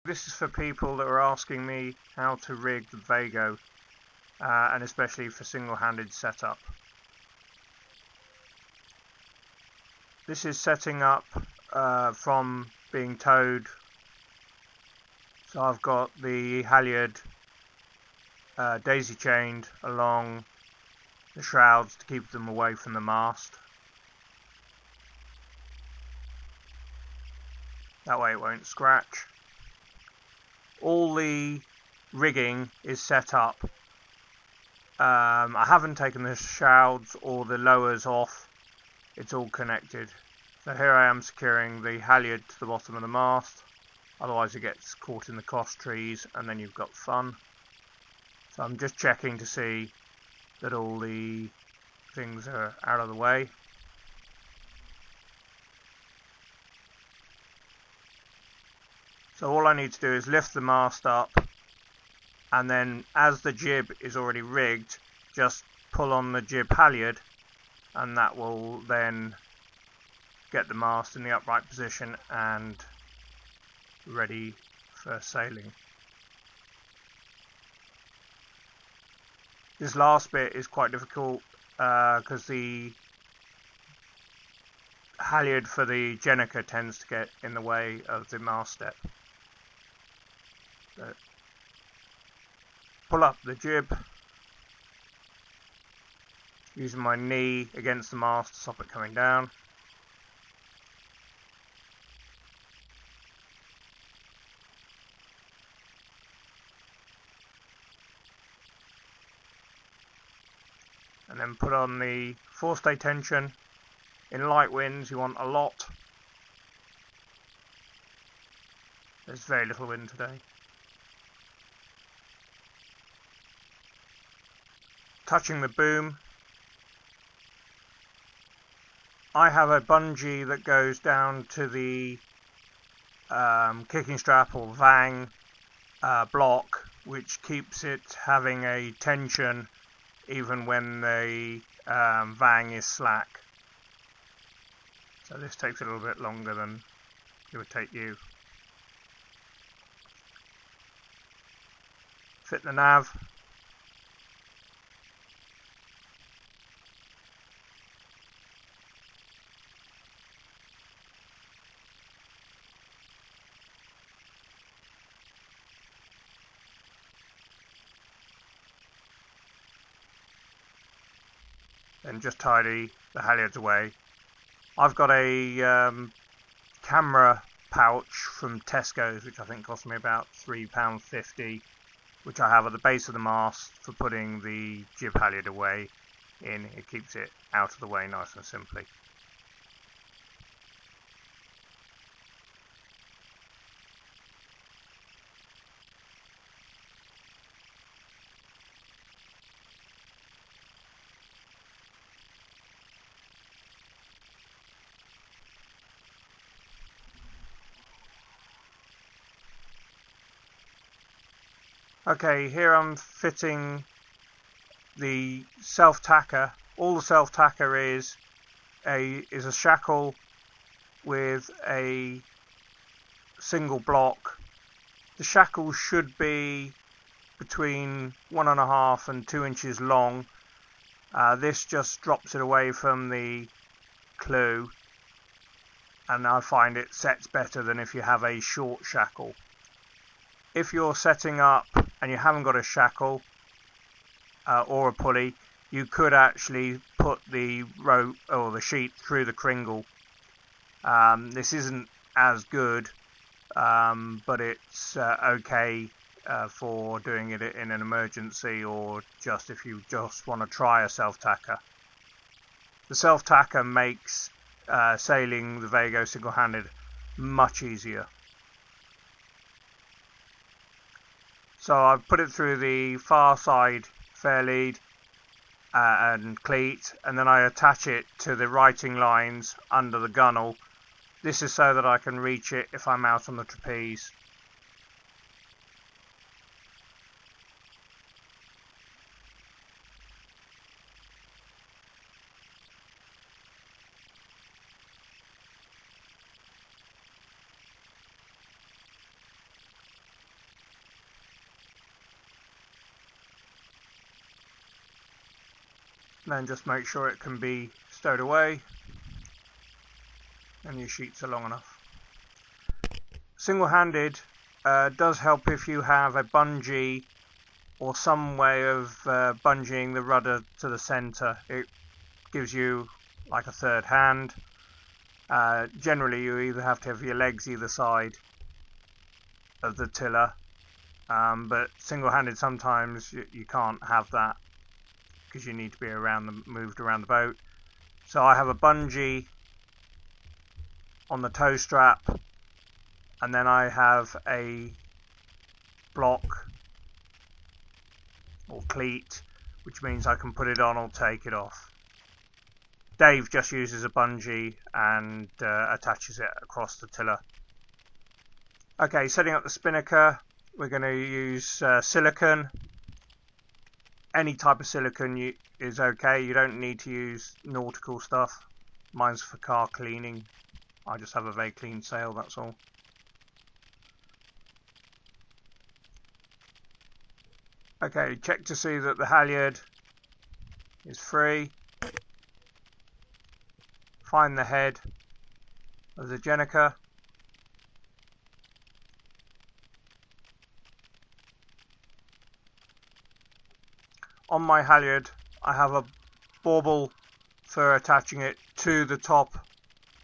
This is for people that are asking me how to rig the Vago, and especially for single-handed setup. This is setting up from being towed. So I've got the halyard daisy chained along the shrouds to keep them away from the mast. That way it won't scratch. All the rigging is set up. I haven't taken the shrouds or the lowers off. It's all connected. So here I am securing the halyard to the bottom of the mast. Otherwise it gets caught in the cross trees and then you've got fun. So I'm just checking to see that all the things are out of the way. So all I need to do is lift the mast up, and then as the jib is already rigged, just pull on the jib halyard, and that will then get the mast in the upright position and ready for sailing. This last bit is quite difficult because the halyard for the Jenica tends to get in the way of the mast step. So, pull up the jib using my knee against the mast to stop it coming down. And then put on the forestay tension. In light winds you want a lot. There's very little wind today. Touching the boom. I have a bungee that goes down to the kicking strap or vang block, which keeps it having a tension even when the vang is slack. So this takes a little bit longer than it would take you. Fit the nav. Then just tidy the halyards away. I've got a camera pouch from Tesco's, which I think cost me about £3.50, which I have at the base of the mast for putting the jib halyard away in. It keeps it out of the way nice and simply. Okay, here I'm fitting the self-tacker. All the self-tacker is a shackle with a single block. The shackle should be between 1.5 and 2 inches long. This just drops it away from the clue, and I find it sets better than if you have a short shackle. If you're setting up and you haven't got a shackle or a pulley, you could actually put the rope or the sheet through the cringle. This isn't as good, but it's okay for doing it in an emergency, or just if you just want to try a self-tacker. The self-tacker makes sailing the Vago single-handed much easier. So I've put it through the far side fair lead and cleat, and then I attach it to the righting lines under the gunnel. This is so that I can reach it if I'm out on the trapeze. And then just make sure it can be stowed away and your sheets are long enough. Single-handed does help if you have a bungee or some way of bungeeing the rudder to the center. It gives you like a third hand. Generally you either have to have your legs either side of the tiller, but single-handed sometimes you can't have that because you need to be moved around the boat. So I have a bungee on the tow strap, and then I have a block or cleat, which means I can put it on or take it off. Dave just uses a bungee and attaches it across the tiller. Okay, setting up the spinnaker, we're going to use silicone. Any type of silicone is okay. You don't need to use nautical stuff. Mine's for car cleaning. I just have a very clean sail, that's all. Okay, check to see that the halyard is free. Find the head of the Jenica. On my halyard, I have a bauble for attaching it to the top,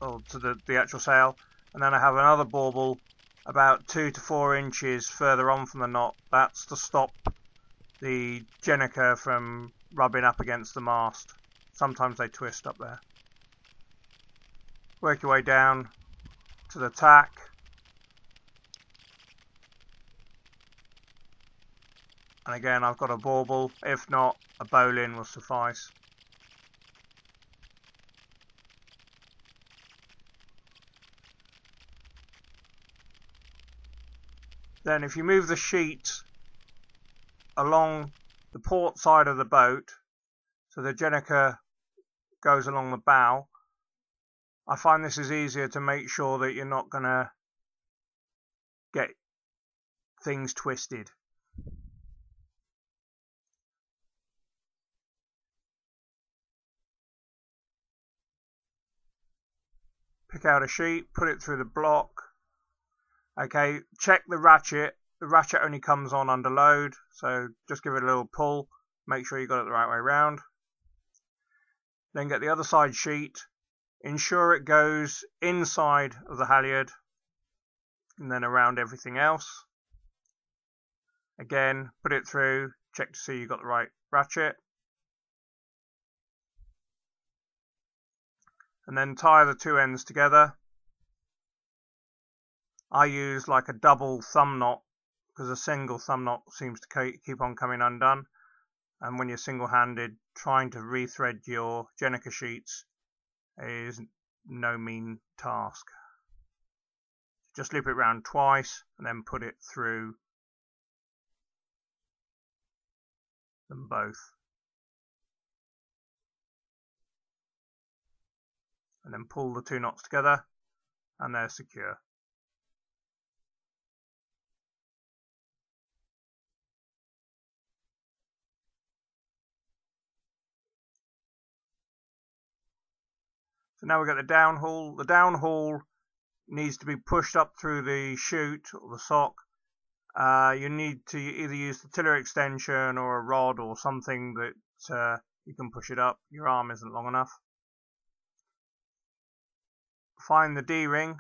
or to the actual sail, and then I have another bauble about 2 to 4 inches further on from the knot. That's to stop the Jenica from rubbing up against the mast. Sometimes they twist up there. Work your way down to the tack. And again, I've got a bauble. If not, a bowline will suffice. Then if you move the sheet along the port side of the boat, so the Jenica goes along the bow, I find this is easier to make sure that you're not going to get things twisted. Pick out a sheet, put it through the block. Okay, check the ratchet. The ratchet only comes on under load, so just give it a little pull. Make sure you got it the right way round. Then get the other side sheet. Ensure it goes inside of the halyard and then around everything else. Again, put it through, check to see you got the right ratchet. And then tie the two ends together. I use like a double thumb knot because a single thumb knot seems to keep on coming undone. And when you're single-handed, trying to rethread your Jenica sheets is no mean task. Just loop it round twice and then put it through them both. And then pull the two knots together and they're secure. So now we've got the downhaul. The downhaul needs to be pushed up through the chute or the sock. You need to either use the tiller extension or a rod or something that you can push it up. Your arm isn't long enough. Find the D-ring,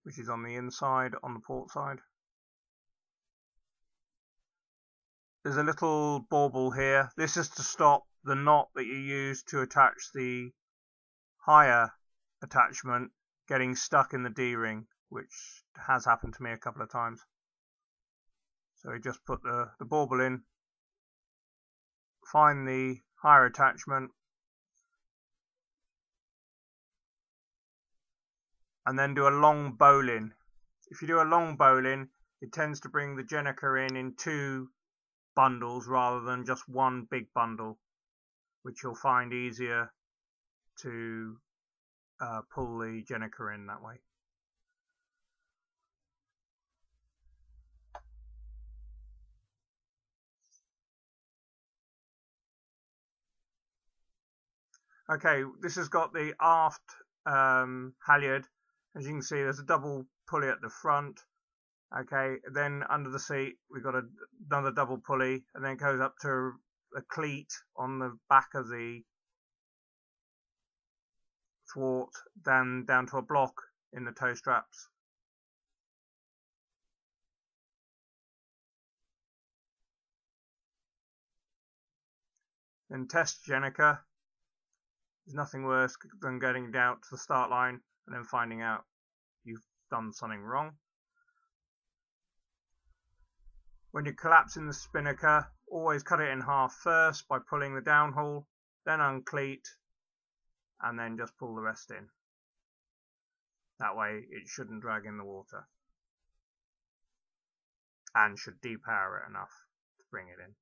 which is on the inside, on the port side. There's a little bauble here. This is to stop the knot that you use to attach the higher attachment getting stuck in the D-ring, which has happened to me a couple of times. So you just put the bauble in, find the higher attachment, and then do a long bowline. If you do a long bowline, it tends to bring the Jenica in two bundles rather than just one big bundle, which you'll find easier to pull the Jenica in that way. Okay, this has got the aft halyard. As you can see, there's a double pulley at the front. Okay, then under the seat we've got another double pulley, and then it goes up to a cleat on the back of the thwart, then down to a block in the tow straps. Then test Jenica. There's nothing worse than getting down to the start line and then finding out you've done something wrong. When you're collapsing the spinnaker, always cut it in half first by pulling the downhaul, then uncleat, and then just pull the rest in. That way it shouldn't drag in the water and should depower it enough to bring it in.